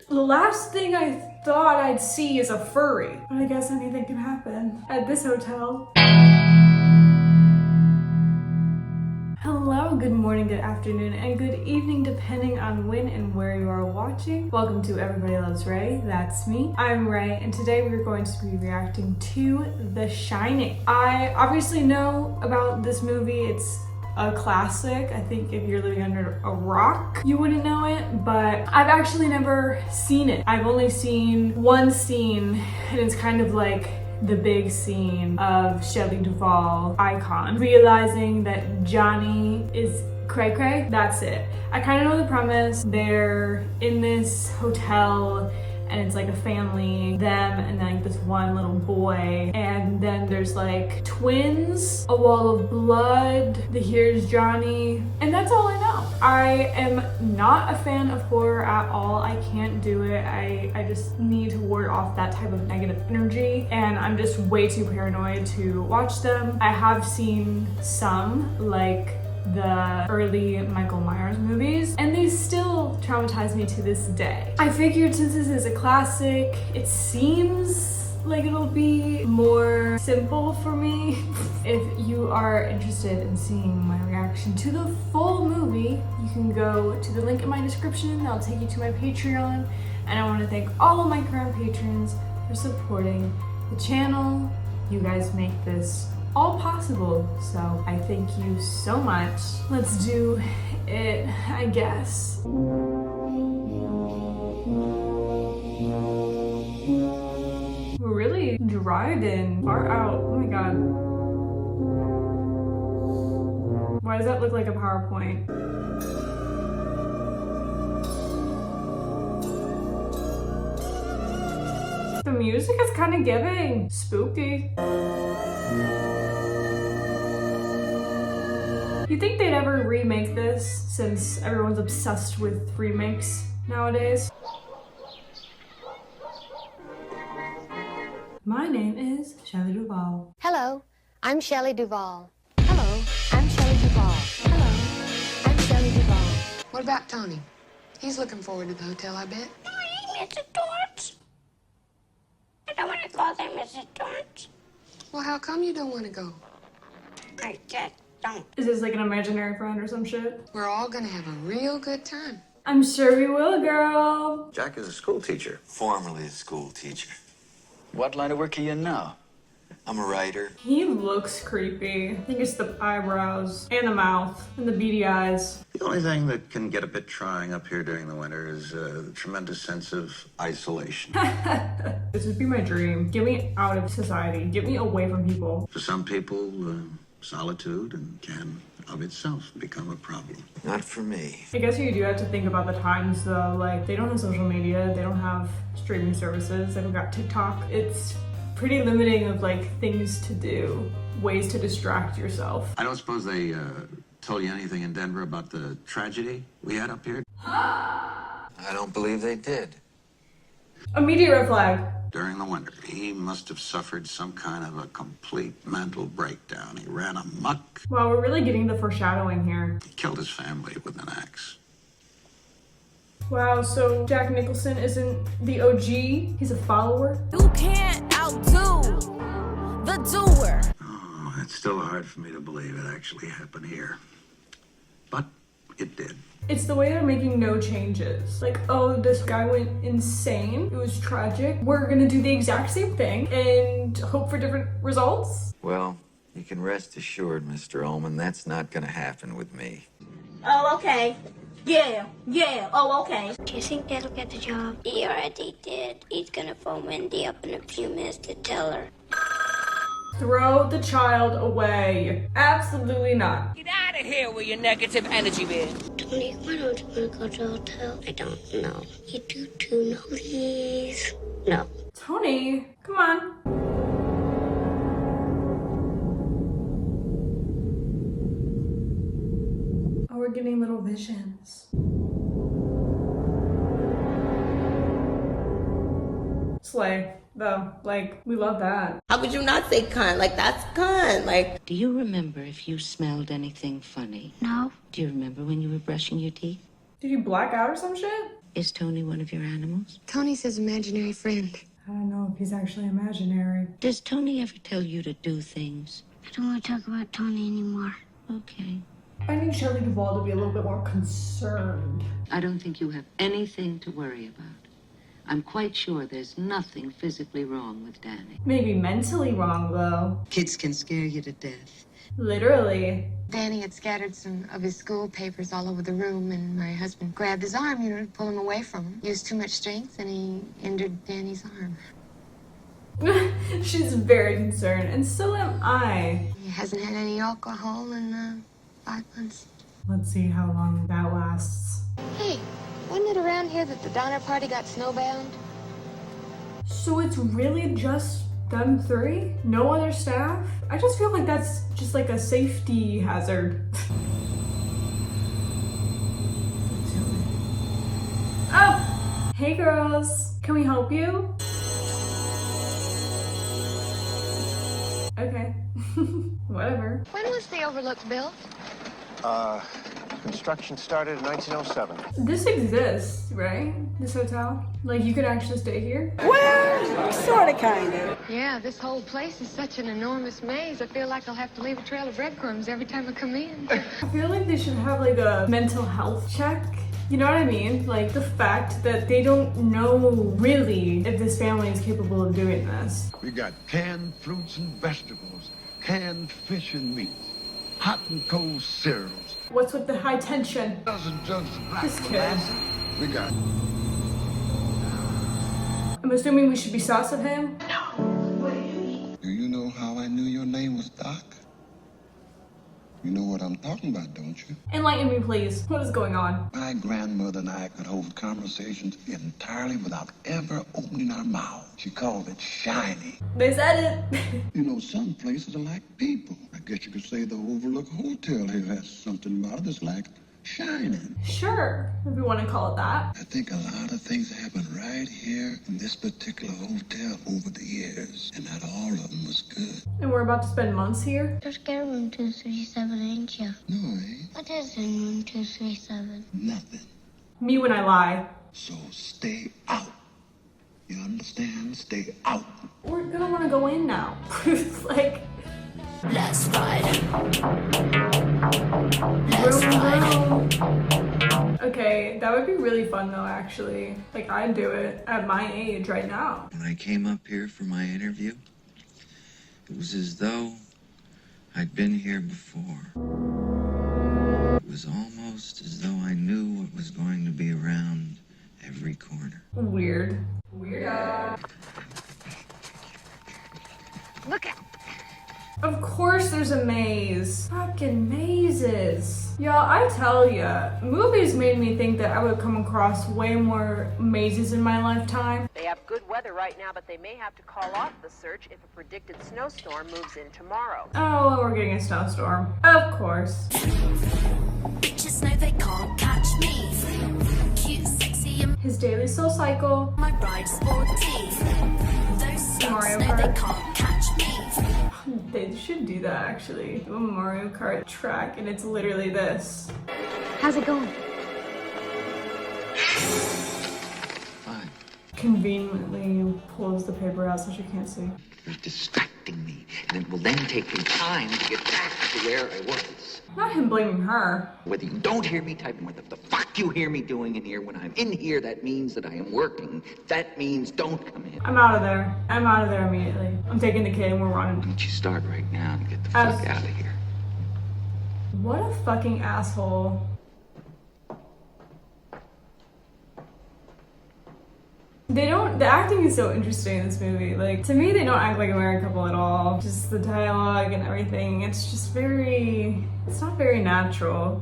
The last thing I thought I'd see is a furry. But I guess anything can happen at this hotel. Hello, good morning, good afternoon, and good evening, depending on when and where you are watching. Welcome to Everybody Loves Ray, that's me. I'm Ray, and today we're going to be reacting to The Shining. I obviously know about this movie. It's a classic. I think if you're living under a rock, you wouldn't know it, but I've actually never seen it. I've only seen one scene, and it's kind of like the big scene of Shelley Duvall icon, realizing that Johnny is cray cray. That's it. I kind of know the premise. They're in this hotel and it's like a family, them and then like this one little boy, and then there's like twins, a wall of blood, here's Johnny, and that's all I know. I am not a fan of horror at all. I can't do it. I just need to ward off that type of negative energy, and I'm just way too paranoid to watch them. I have seen some, like the early Michael Myers movies, and they still traumatize me to this day. I figured since this is a classic, it seems like it'll be more simple for me. If you are interested in seeing my reaction to the full movie, you can go to the link in my description. That'll take you to my Patreon, and I want to thank all of my current patrons for supporting the channel. You guys make this all possible, so I thank you so much. Let's do it, I guess. We're really driving far out. Oh my god. Why does that look like a PowerPoint? The music is kind of giving spooky. You think they'd ever remake this, since everyone's obsessed with remakes nowadays? My name is Shelley Duvall. Hello, I'm Shelley Duvall. Hello, I'm Shelley Duvall. Hello, I'm Shelley Duvall. What about Tony? He's looking forward to the hotel, I bet. Hi, Mrs. Torch. I don't want to go there, Mrs. Torch. Well, how come you don't want to go? I just don't. Is this like an imaginary friend or some shit? We're all gonna have a real good time. I'm sure we will, girl. Jack is a school teacher. Formerly a school teacher. What line of work are you in now? I'm a writer. He looks creepy. I think it's the eyebrows and the mouth and the beady eyes. The only thing that can get a bit trying up here during the winter is the tremendous sense of isolation. This would be my dream. Get me out of society. Get me away from people. For some people, solitude can of itself become a problem. Not for me. I guess you do have to think about the times though. Like, they don't have social media, they don't have streaming services, they don't got TikTok. It's pretty limiting of like things to do, ways to distract yourself. I don't suppose they told you anything in Denver about the tragedy we had up here? I don't believe they did. Immediate red flag. During the winter, he must have suffered some kind of a complete mental breakdown. He ran amok. Wow, we're really getting the foreshadowing here. He killed his family with an axe. Wow, so Jack Nicholson isn't the OG, he's a follower? You can't outdo the doer. Oh, it's still hard for me to believe it actually happened here. But it did. It's the way they're making no changes. Like, oh, this guy went insane. It was tragic. We're gonna do the exact same thing and hope for different results. Well, you can rest assured, Mr. Ullman, that's not gonna happen with me. Oh, okay. Yeah. Oh, okay. Do you think that'll get the job? He already did. He's gonna phone Wendy up in a few minutes to tell her. Throw the child away. Absolutely not. Get out of here with your negative energy, man. Tony, why don't you want to go to the hotel? I don't know. You do too, no, please. No. Tony, come on. Oh, we're getting little visions. Slay, though. Like, we love that. How could you not say cunt? Like, that's cunt. Like, Do you remember if you smelled anything funny? No. Do you remember when you were brushing your teeth? Did you black out or some shit? Is Tony one of your animals? Tony's his imaginary friend. I don't know if he's actually imaginary. Does Tony ever tell you to do things? I don't want to talk about Tony anymore. Okay. I need Shelley Duvall to be a little bit more concerned. I don't think you have anything to worry about. I'm quite sure there's nothing physically wrong with Danny. Maybe mentally wrong, though. Kids can scare you to death. Literally. Danny had scattered some of his school papers all over the room, and my husband grabbed his arm, to pull him away from him. Used too much strength, and he injured Danny's arm. She's very concerned, and so am I. He hasn't had any alcohol in 5 months. Let's see how long that lasts. Hey, wasn't it around here that the Donner Party got snowbound? So it's really just them three? No other staff? I just feel like that's just like a safety hazard. Oh! Hey girls! Can we help you? Okay. Whatever. When was the Overlook built? Construction started in 1907. This exists, right? This hotel? Like you could actually stay here? Well, sorta, kinda. Yeah, this whole place is such an enormous maze. I feel like I'll have to leave a trail of breadcrumbs every time I come in. I feel like they should have like a mental health check. You know what I mean? Like the fact that they don't know really if this family is capable of doing this. We got canned fruits and vegetables, canned fish and meat, hot and cold cereals. What's with the high tension? Dozen jugs of black This kid. molasses. We got... I'm assuming we should be sus of him? Do you know how I knew your name was Doc? You know what I'm talking about, don't you? Enlighten me, please. What is going on? My grandmother and I could hold conversations entirely without ever opening our mouth. She called it shiny. They said it. You know, some places are like people. I guess you could say the Overlook Hotel here has something about it that's like shining. Sure, if you want to call it that. I think a lot of things happened right here in this particular hotel over the years, and not all of them was good. And we're about to spend months here? You're scared of room 237, ain't you? No, I ain't. What is in room 237? Nothing. Me when I lie. So stay out. You understand? Stay out. We're gonna want to go in now. It's like... Let's ride. Okay, that would be really fun though, actually. Like, I'd do it at my age right now. When I came up here for my interview, it was as though I'd been here before. It was almost as though I knew what was going to be around every corner. Weird. Weirdo. Look at... Of course there's a maze. Fucking mazes. Y'all, I tell ya, movies made me think that I would come across way more mazes in my lifetime. They have good weather right now, but they may have to call off the search if a predicted snowstorm moves in tomorrow. Oh, well, we're getting a snowstorm. Of course. Bitches know they can't catch me. Cute, sexy, and His daily soul cycle. my ride sporty. Those sluts Mario know Kart. they can't catch me. They should do that, actually. Do a Mario Kart track, and it's literally this. How's it going? Fine. Conveniently pulls the paper out so she can't see. You're distracting me, and it will then take me time to get back to where I was. Not him blaming her. Whether you don't hear me typing, whether the fuck you hear me doing in here, when I'm in here, that means that I am working. That means don't come in. I'm out of there. I'm out of there immediately. I'm taking the kid and we're running. Don't you start right now and get the fuck out of here. What a fucking asshole. The acting is so interesting in this movie. Like, to me, they don't act like a married couple at all. Just the dialogue and everything. It's just it's not very natural.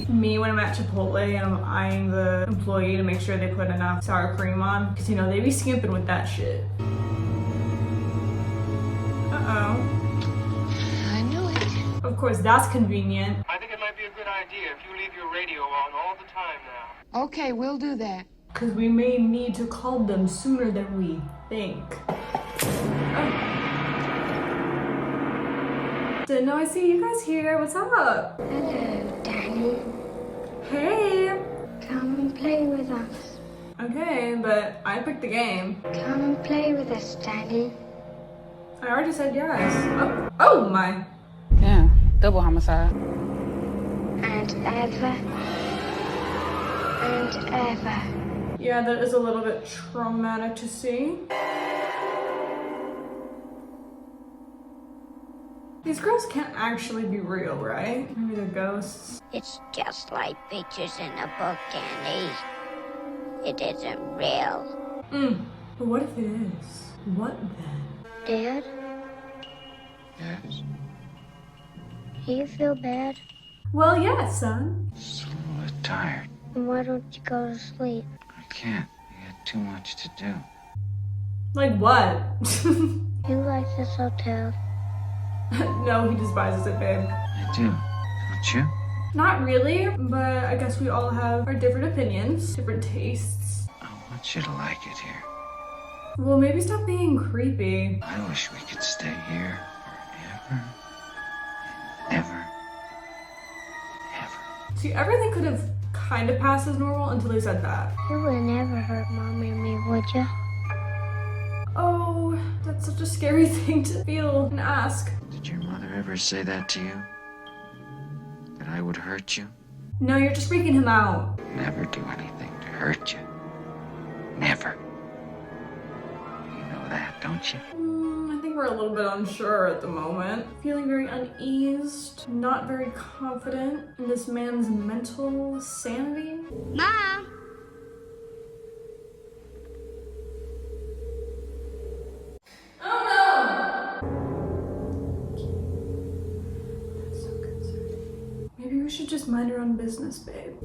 Me when I'm at Chipotle and I'm eyeing the employee to make sure they put enough sour cream on. Because, you know, they be skimping with that shit. Uh-oh. I knew it. Of course, that's convenient. I think it might be a good idea if you leave your radio on all the time now. Okay, we'll do that. Because we may need to call them sooner than we think. Oh. Didn't know I see you guys here. What's up? Hello, Danny. Hey. Come and play with us. Okay, but I picked the game. Come and play with us, Danny. I already said yes. Oh my. Yeah, double homicide. And ever. And ever. Yeah, that is a little bit traumatic to see. These girls can't actually be real, right? Maybe they're ghosts. It's just like pictures in a book, Danny. It isn't real. But what if it is? What then? Dad? Yes? Do you feel bad? Well, yes, son. So tired. Then why don't you go to sleep? I can't. I got too much to do. Like what? You like this hotel? No, he despises it, babe. I do. Don't you? Not really, but I guess we all have our different opinions, different tastes. I want you to like it here. Well, maybe stop being creepy. I wish we could stay here forever. Ever. Ever. See, everything could have kind of passed as normal until he said that. You would never hurt Mommy and me, would you? Oh, that's such a scary thing to feel and ask. Did your mother ever say that to you? That I would hurt you? No, you're just freaking him out. Never do anything to hurt you. Never. You know that, don't you? I think we're a little bit unsure at the moment. Feeling very uneased, not very confident in this man's mental sanity. Mom! Maybe we should just mind our own business, babe.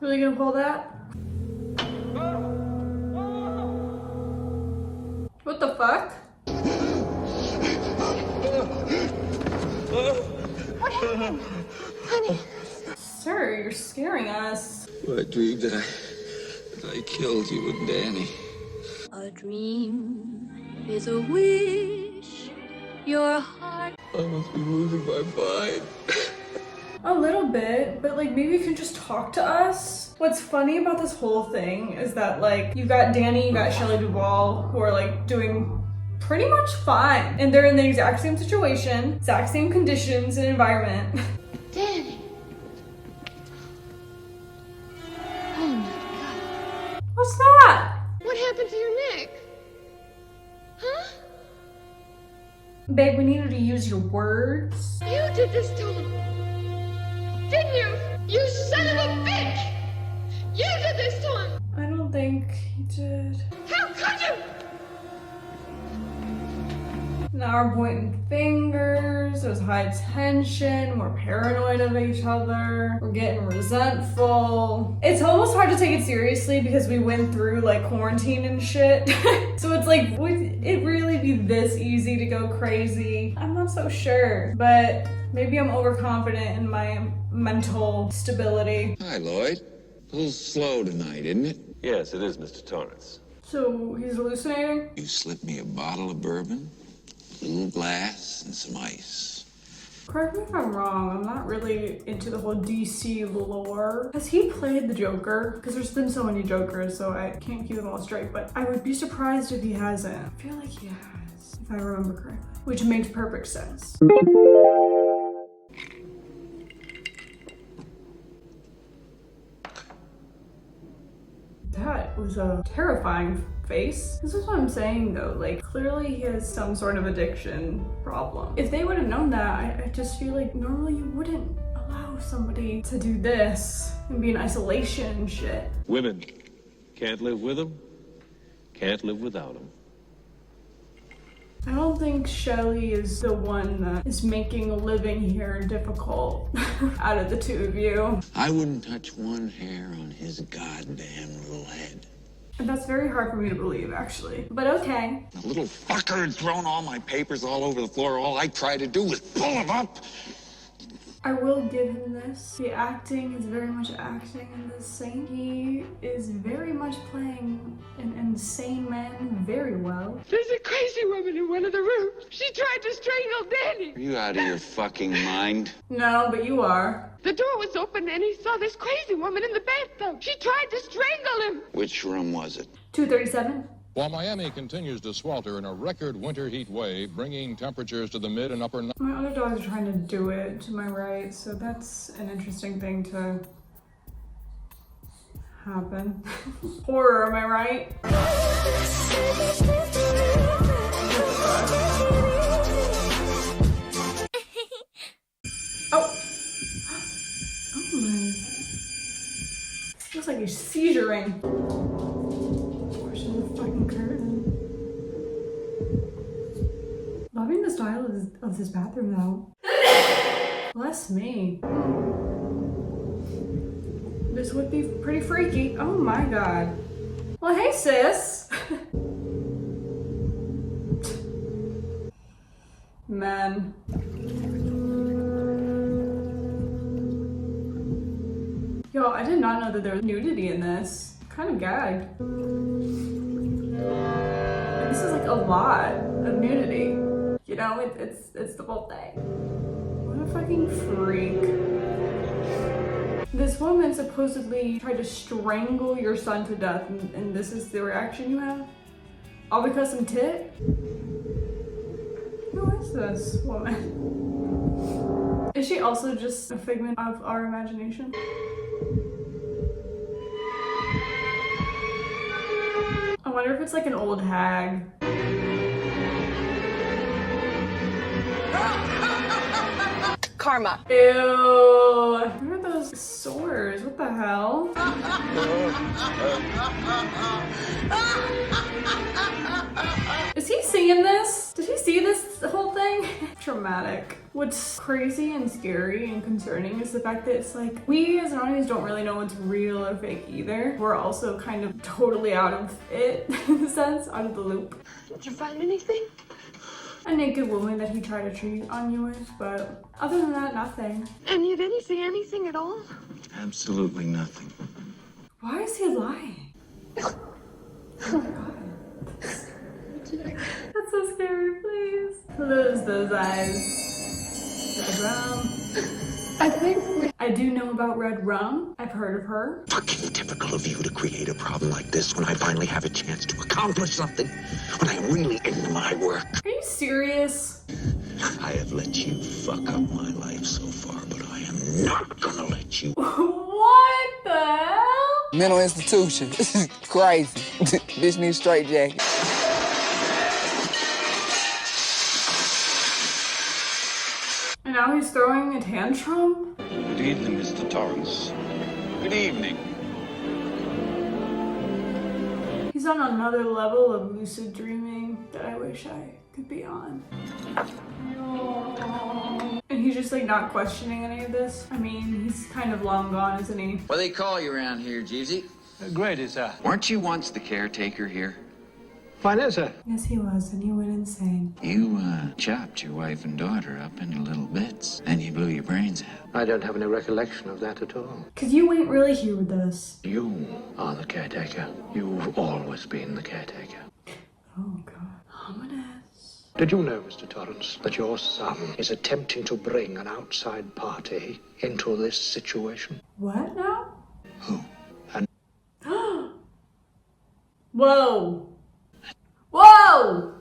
Really gonna pull that? What the fuck? What happened? Honey. Sir, you're scaring us. I dreamed that I killed you and Danny. A dream is a wish your heart. I must be losing my mind. A little bit, but like maybe you can just talk to us. What's funny about this whole thing is that like you got Danny, you got Shelley Duvall who are like doing pretty much fine. And they're in the exact same situation, exact same conditions and environment. Danny. Oh my God. What's that? What happened to your neck? Huh? Babe, we needed to use your words. You did this to him. Didn't you? You son of a bitch! You did this to him! I don't think he did. How could you? Now we're pointing fingers, there's high tension, we're paranoid of each other, we're getting resentful. It's almost hard to take it seriously because we went through like quarantine and shit. So it's like, would it really be this easy to go crazy? I'm not so sure, but maybe I'm overconfident in my mental stability. Hi, Lloyd. A little slow tonight, isn't it? Yes, it is, Mr. Torrance. So he's hallucinating? You slipped me a bottle of bourbon, a little glass, and some ice. Correct me if I'm wrong, I'm not really into the whole DC lore. Has he played the Joker? Because there's been so many Jokers, so I can't keep them all straight, but I would be surprised if he hasn't. I feel like he has, if I remember correctly, which makes perfect sense. That was a terrifying face. This is what I'm saying though, like clearly he has some sort of addiction problem. If they would have known that, I just feel like normally you wouldn't allow somebody to do this and be in isolation and shit. Women can't live with them, can't live without them. I don't think Shelley is the one that is making a living here difficult out of the two of you. I wouldn't touch one hair on his goddamn little head. And that's very hard for me to believe, actually. But okay. The little fucker had thrown all my papers all over the floor. All I tried to do was pull them up. I will give him this. The acting is very much acting in this scene. He is very much playing an insane man very well. There's a crazy woman in one of the rooms. She tried to strangle Danny. Are you out of your fucking mind? No, but you are. The door was open and he saw this crazy woman in the bathtub. She tried to strangle him. Which room was it? 237. While Miami continues to swelter in a record winter heat wave, bringing temperatures to the mid and upper... My other dogs are trying to do it to my right, so that's an interesting thing to happen. Horror, am I right? Oh! Oh my... Looks like he's seizuring. Pushing the fucking curtain. Loving the style of this bathroom though. Bless me. This would be pretty freaky. Oh my god. Well, hey sis. Man. Yo, I did not know that there was nudity in this. Kind of gagged. And this is like a lot of nudity. You know, it's the whole thing. What a fucking freak. This woman supposedly tried to strangle your son to death, and this is the reaction you have? All because some tit? Who is this woman? Is she also just a figment of our imagination? I wonder if it's like an old hag. Karma. Ew. What are those sores? What the hell? Is he seeing this? Did he see this whole thing? Traumatic. What's crazy and scary and concerning is the fact that it's like, we as an audience don't really know what's real or fake either. We're also kind of totally out of it, in a sense, out of the loop. Did you find anything? A naked woman that he tried to cheat on you with, but other than that, nothing. And you didn't see anything at all? Absolutely nothing. Why is he lying? Oh my god. That's so scary, please. Close those eyes. Red rum. I do know about Red Rum. I've heard of her. Fucking typical of you to create a problem like this when I finally have a chance to accomplish something. When I'm really into my work. Are you serious? I have let you fuck up my life so far, but I am not gonna let you. What the hell? Mental institution. This is crazy. Bitch needs straight jacket. And now he's throwing a tantrum? Good evening, Mr. Torrance. Good evening. He's on another level of lucid dreaming that I wish I could be on. And he's just like not questioning any of this. I mean, he's kind of long gone, isn't he? What do they call you around here, Jeezy? Grady, sir. Weren't you once the caretaker here? Fine, yes, sir. Yes, he was, and he went insane. You, chopped your wife and daughter up into little bits, and you blew your brains out. I don't have any recollection of that at all. Cause you ain't really here with us. You are the caretaker. You've always been the caretaker. Oh, God. Ominous. Did you know, Mr. Torrance, that your son is attempting to bring an outside party into this situation? What now? Who? And Whoa! Whoa!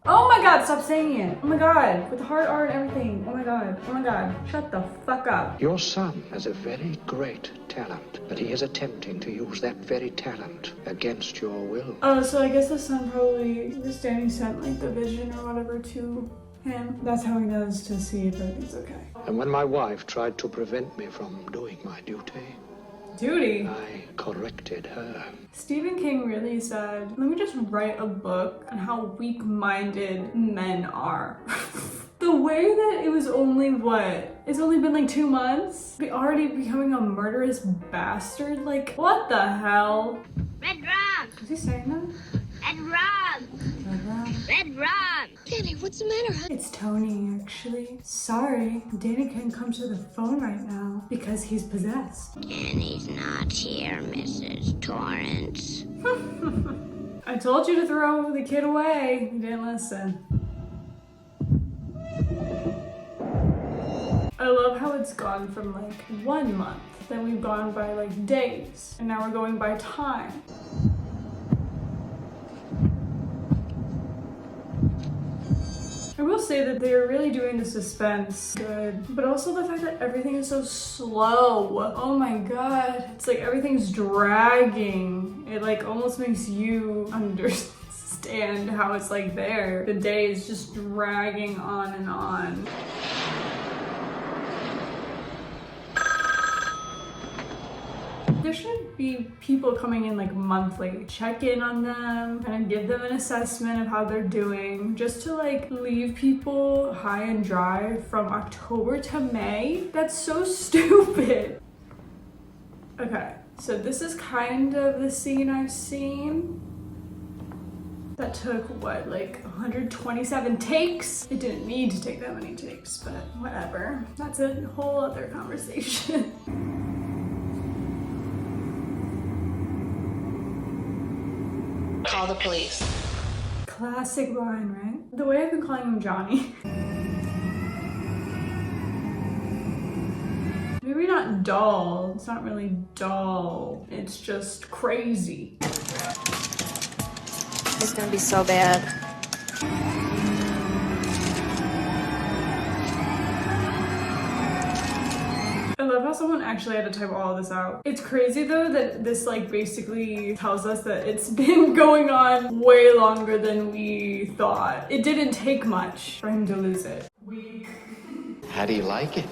Oh my god, stop saying it. Oh my god, with the hard R and everything. Oh my god, oh my god. Shut the fuck up. your son has a very great talent, but he is attempting to use that very talent against your will. Oh, so I guess the son probably, was Danny sent like the vision or whatever to him. That's how he knows to see if everything's okay. And when my wife tried to prevent me from doing my duty, Duty? I corrected her. Stephen King really said, let me just write a book on how weak-minded men are. The way that it was only, what? It's only been like 2 months? Be already becoming a murderous bastard? Like, what the hell? Red rum! Is he saying that? Red rum! Red rum? Red rum! Danny, Hey, what's the matter, huh? It's Tony, actually. Sorry, Danny can't come to the phone right now because he's possessed. Danny's not here, Mrs. Torrance. I told you to throw the kid away. You didn't listen. I love how it's gone from like 1 month, then we've gone by like days, and now we're going by time. I will say that they're really doing the suspense good, but also the fact that everything is so slow. Oh my god, it's like everything's dragging. It like almost makes you understand how it's like there. The day is just dragging on and on. There should be people coming in like monthly, check in on them, kind of give them an assessment of how they're doing, just to like leave people high and dry from October to May. That's so stupid. Okay, so this is kind of the scene I've seen. That took what, like 127 takes? It didn't need to take that many takes, but whatever. That's a whole other conversation. Call the police. Classic line, right? The way I've been calling him Johnny. Maybe not dull. It's not really dull. It's just crazy. It's gonna be so bad. I love how someone actually had to type all of this out. It's crazy though that this like basically tells us that it's been going on way longer than we thought. It didn't take much for him to lose it. Weak. How do you like it?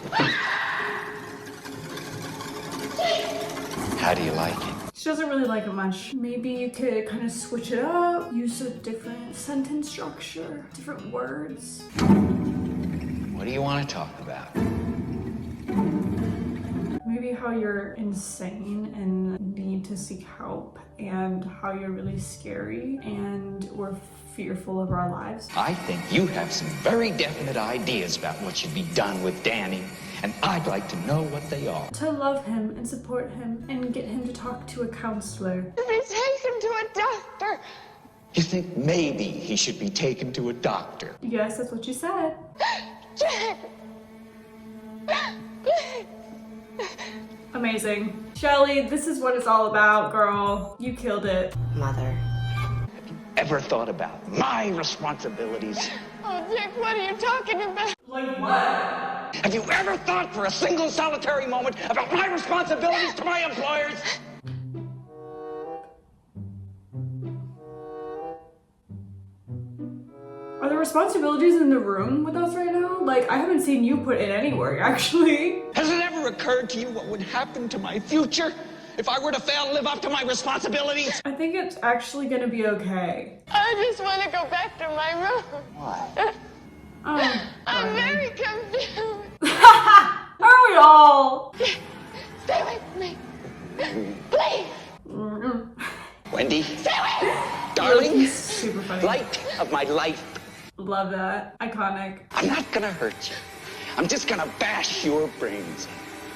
How do you like it? She doesn't really like it much. Maybe you could kind of switch it up, use a different sentence structure, different words. What do you want to talk about? Maybe how you're insane and need to seek help, and how you're really scary and we're fearful of our lives. I think you have some very definite ideas about what should be done with Danny, and I'd like to know what they are. To love him and support him and get him to talk to a counselor. Take him to a doctor. You think maybe he should be taken to a doctor? Yes, that's what you said. Jack. Amazing. Shelley, this is what it's all about, girl. You killed it. Mother. Ever thought about my responsibilities? Oh, Jack, what are you talking about? Like what? Have you ever thought for a single solitary moment about my responsibilities to my employers? Are the responsibilities in the room with us right now? Like, I haven't seen you put in any work, actually. Has it ever occurred to you what would happen to my future if I were to fail to live up to my responsibilities? I think it's actually gonna be okay. I just want to go back to my room. Why? Oh, I'm very confused. Are we all? Stay with me. Please. Wendy, Stay away. darling, super funny. light of my life. Love that. Iconic. I'm not gonna hurt you. I'm just gonna bash your brains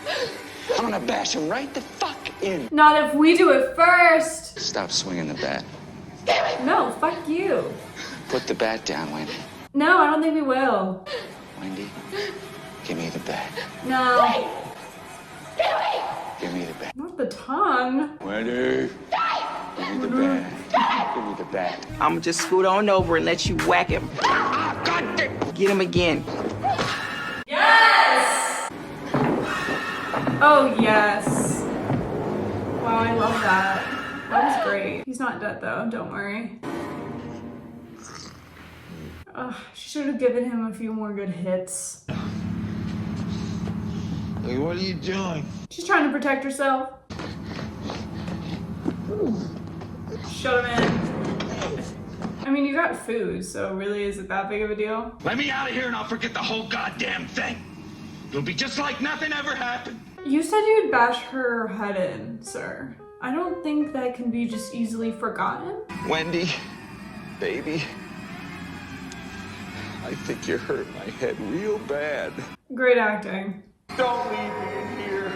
in. I'm gonna bash them right the fuck in. Not if we do it first. Stop swinging the bat. No, fuck you. Put the bat down, Wendy. No, I don't think we will. Wendy, give me the bat. No. Give me the bat. Not the tongue. Wendy, give me the bat. Give me the bat. I'ma just scoot on over and let you whack him. Ah, God damn. Get him again. Yes! Oh, yes. Wow, I love that. That was great. He's not dead, though. Don't worry. She should have given him a few more good hits. Hey, what are you doing? She's trying to protect herself. Shut him in. I mean, you got food, so really, is it that big of a deal? Let me out of here and I'll forget the whole goddamn thing. It'll be just like nothing ever happened. You said you'd bash her head in, sir. I don't think that can be just easily forgotten. Wendy, baby, I think you hurt my head real bad. Great acting. Don't leave me in here.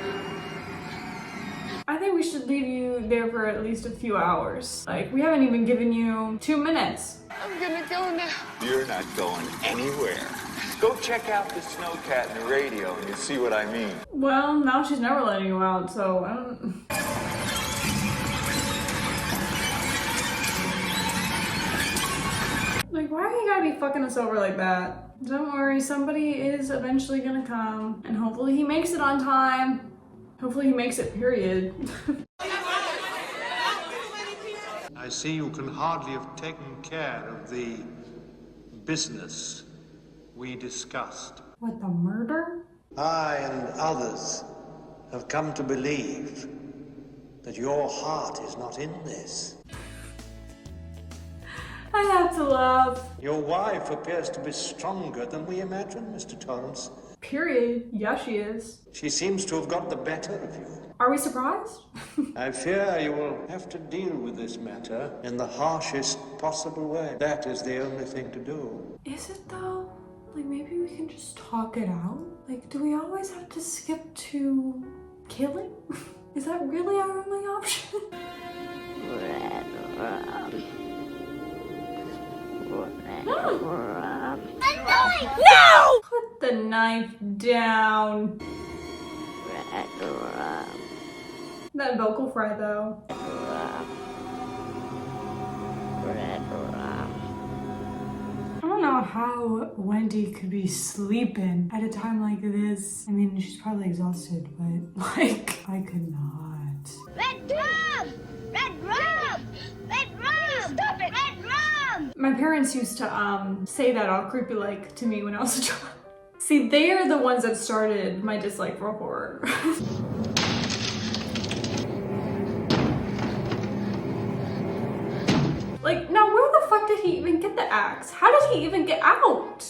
I think we should leave you there for at least a few hours. Like, we haven't even given you 2 minutes. I'm gonna go now. You're not going anywhere. Go check out the snowcat in the radio and you'll see what I mean. Well, now she's never letting you out, so I don't... Like, why you gotta be fucking us over like that? Don't worry, somebody is eventually gonna come, and hopefully he makes it on time. Hopefully he makes it, period. I see you can hardly have taken care of the business we discussed. What, the murder? I and others have come to believe that your heart is not in this. I have to laugh. Your wife appears to be stronger than we imagined, Mr. Torrance. Period. Yeah, she is. She seems to have got the better of you. Are we surprised? I fear you will have to deal with this matter in the harshest possible way. That is the only thing to do. Is it though? Like, maybe we can just talk it out? Like, do we always have to skip to killing? Is that really our only option? Red rum. No! Put the knife down. Red rum. That vocal fry though. Red rum. I don't know how Wendy could be sleeping at a time like this. I mean, she's probably exhausted, but like, I could not. Red rum! Red rum! Red rum! Stop it! Red rum! My parents used to say that all creepy like to me when I was a child. See, they are the ones that started my dislike for horror. Like, now where the fuck did he even get the axe? How did he even get out?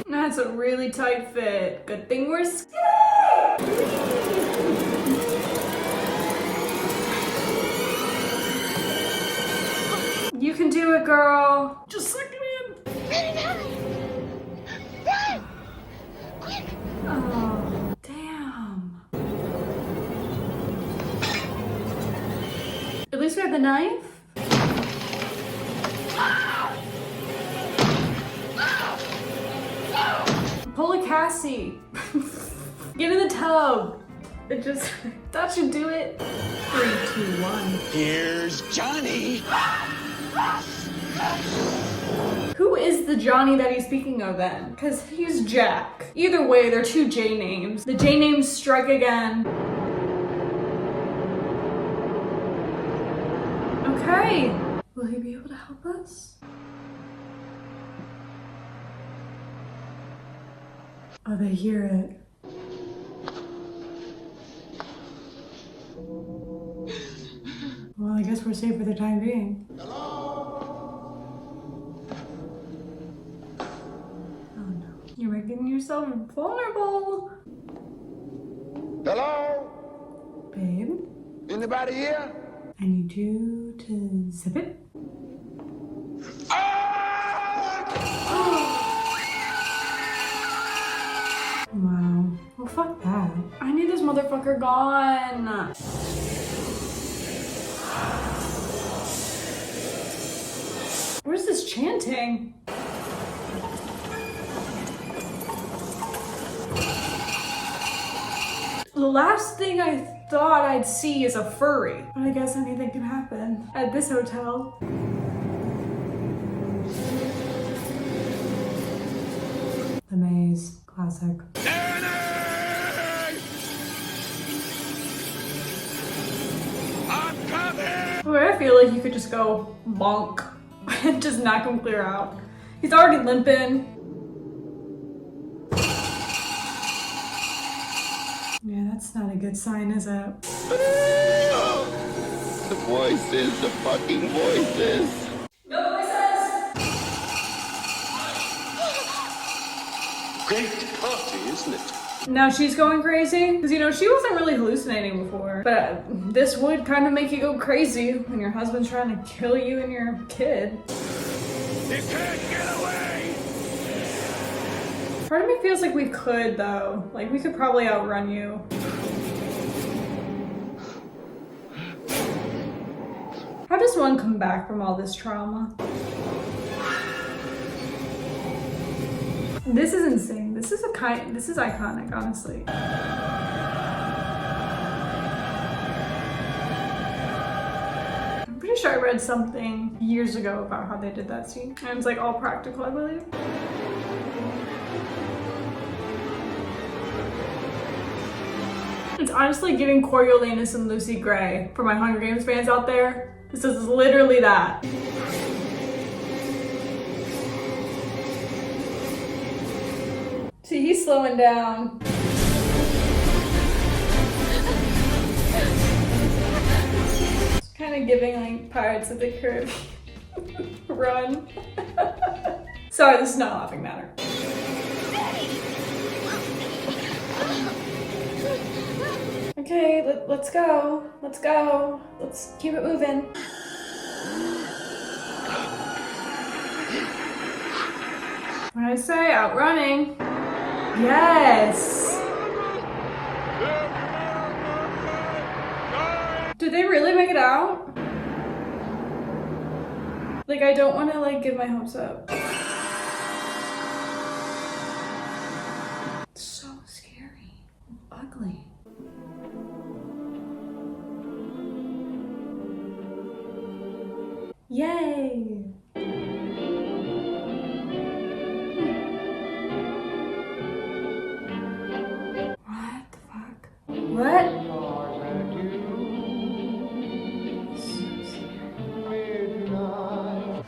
That's a really tight fit. Good thing we're skinny! You can do it, girl. Just suck it in. Run! Quick! Oh, damn. At least we have the knife. Pull a Cassie. Get in the tub. It just, that should do it. 3, 2, 1. Here's Johnny. Who is the Johnny that he's speaking of then? Because he's Jack. Either way, they're 2 J names. The J names strike again. Okay. Will he be able to help us? Oh, they hear it. Well, I guess we're safe for the time being. You're making yourself vulnerable. Hello? Babe? Anybody here? I need you to zip it. Wow. Well, fuck that. I need this motherfucker gone. Where's this chanting? The last thing I thought I'd see is a furry, but I guess anything can happen at this hotel. The maze, classic. I'm coming! Boy, I feel like you could just go bonk and just knock him clear out. He's already limping. Yeah, that's not a good sign, is it? The voices, the fucking voices. No voices! Great party, isn't it? Now she's going crazy? Because, you know, she wasn't really hallucinating before. But this would kind of make you go crazy when your husband's trying to kill you and your kid. You can't get away! Part of me feels like we could, though. Like, we could probably outrun you. How does one come back from all this trauma? This is insane. This is iconic, honestly. I'm pretty sure I read something years ago about how they did that scene. And it's like all practical, I believe. It's honestly giving Coriolanus and Lucy Gray for my Hunger Games fans out there. This is literally that. See, he's slowing down. It's kind of giving like Pirates of the Caribbean. Run. Sorry, this is not a laughing matter. Okay, let's go. Let's go. Let's keep it moving. What did I say? Outrunning. Yes. Did they really make it out? Like, I don't want to like give my hopes up. It's so scary. Ugly. Yay! What the fuck? What?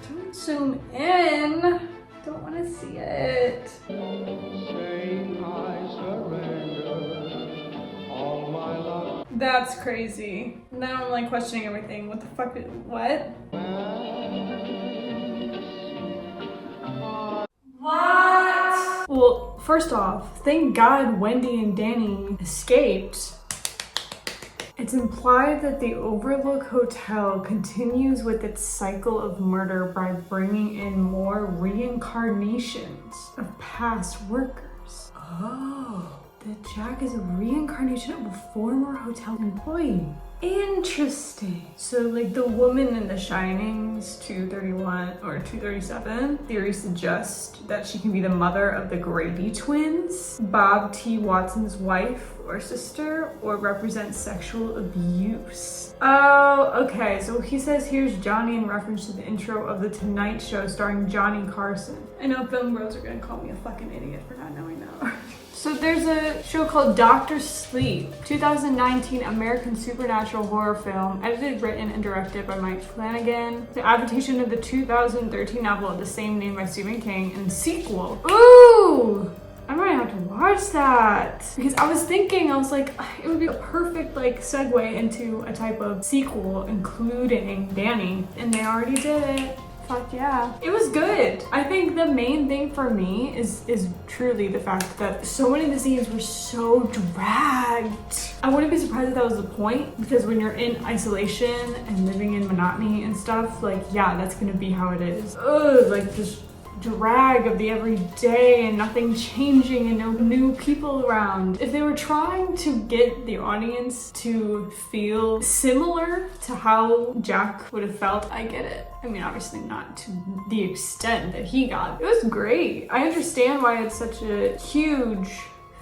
Don't zoom in. Don't want to see it. That's crazy. Now I'm like questioning everything. What the fuck? What? What? Well, first off, thank God Wendy and Danny escaped. It's implied that the Overlook Hotel continues with its cycle of murder by bringing in more reincarnations of past workers. Oh, that Jack is a reincarnation of a former hotel employee. Interesting. So like the woman in The Shining's 231 or 237 theory suggests that she can be the mother of the Grady twins, Bob T. Watson's wife or sister, or represent sexual abuse. Oh, okay. So he says here's Johnny in reference to the intro of The Tonight Show starring Johnny Carson. I know film bros are gonna call me a fucking idiot for not knowing that. So there's a show called Dr. Sleep, 2019 American supernatural horror film, edited, written, and directed by Mike Flanagan. The adaptation of the 2013 novel of the same name by Stephen King, and sequel. Ooh! I might have to watch that. Because I was thinking, I was like, it would be a perfect like segue into a type of sequel, including Danny. And they already did it. Fuck yeah. It was good. I think the main thing for me is truly the fact that so many of the scenes were so dragged. I wouldn't be surprised if that was the point, because when you're in isolation and living in monotony and stuff, like, yeah, that's gonna be how it is. Ugh, like just drag of the everyday and nothing changing and no new people around. If they were trying to get the audience to feel similar to how Jack would have felt, I get it. I mean, obviously not to the extent that he got. It was great. I understand why it's such a huge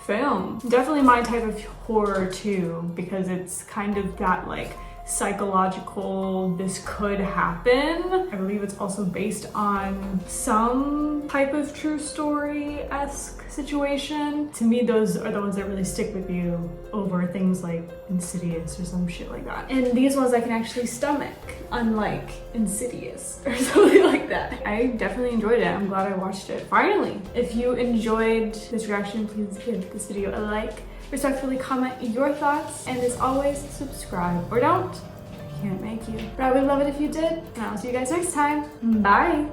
film. Definitely my type of horror too, because it's kind of that like psychological, this could happen. I believe it's also based on some type of true story-esque situation. To me, those are the ones that really stick with you over things like Insidious or some shit like that. And these ones I can actually stomach, unlike Insidious or something like that. I definitely enjoyed it. I'm glad I watched it. Finally, if you enjoyed this reaction, please give this video a like. Respectfully comment your thoughts, and as always, subscribe or don't. I can't make you. But I would love it if you did, and I'll see you guys next time. Bye!